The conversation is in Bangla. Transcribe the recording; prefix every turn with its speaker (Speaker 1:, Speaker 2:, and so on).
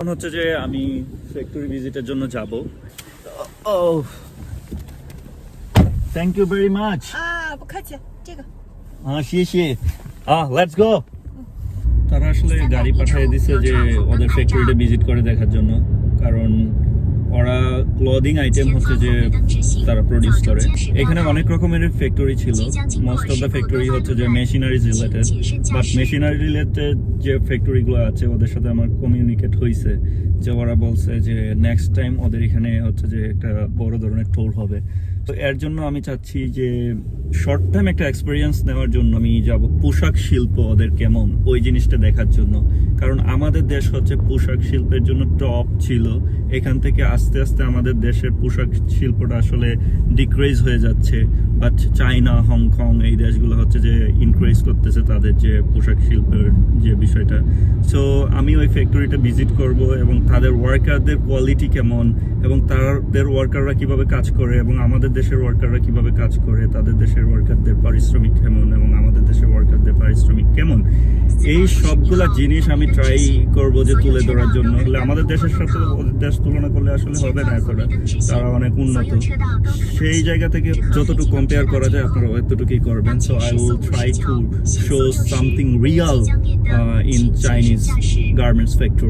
Speaker 1: এখন হচ্ছে যে আমি ফ্যাক্টরি ভিজিটের জন্য যাব। ও থ্যাংক ইউ ভেরি মাচ।
Speaker 2: 不客气，这个。
Speaker 1: 谢谢লেটস গো। তারা আসলে গাড়ি পাঠিয়ে দিছে যে ওদের ফ্যাক্টরিটা ভিজিট করে দেখার জন্য, কারণ ওরা ক্লদিং আইটেম হচ্ছে যে তারা প্রডিউস করে। এখানে অনেক রকমের ফ্যাক্টরি ছিল, মোস্ট অফ দ্য ফ্যাক্টরি হচ্ছে যে machineries related, but machinery related যে ফ্যাক্টরিগুলো আছে ওদের সাথে আমার কমিউনিকেট হয়েছে যে ওরা বলছে যে নেক্সট টাইম ওদের এখানে হচ্ছে যে একটা বড় ধরনের ট্যুর হবে। তো এর জন্য আমি চাচ্ছি যে শর্ট টাইম একটা এক্সপিরিয়েন্স নেওয়ার জন্য আমি যাব পোশাক শিল্প ওদের কেমন ওই জিনিসটা দেখার জন্য। কারণ আমাদের দেশ হচ্ছে পোশাক শিল্পের জন্য টপ ছিল, এখান থেকে আস্তে আস্তে আমাদের দেশের পোশাক শিল্পটা আসলে ডিক্রিজ হয়ে যাচ্ছে। বাট চায়না, হংকং এই দেশগুলো হচ্ছে যে ইনক্রিজ করতেছে তাদের যে পোশাক শিল্পের যে বিষয়টা। সো আমি ওই ফ্যাক্টরিটা ভিজিট করব এবং তাদের ওয়ার্কারদের কোয়ালিটি কেমন এবং তাদের ওয়ার্কাররা কিভাবে কাজ করে এবং আমাদের দেশের ওয়ার্কাররা কিভাবে কাজ করে, তাদের দেশের ওয়ার্কারদের পারিশ্রমিক কেমন এবং আমাদের দেশের ওয়ার্কারদের পারিশ্রমিক কেমন, এই সবগুলা জিনিস আমি ট্রাই করব যে তুলে ধরার জন্য। আমাদের দেশের সাথে ওদের দেশ তুলনা করলে আসলে হবে না এতটা, তারা অনেক উন্নত। সেই জায়গা থেকে যতটুকু কম্পেয়ার করা যায় আপনারা এতটুকুই করবেন। So I will try to show something Real in Chinese garments factory.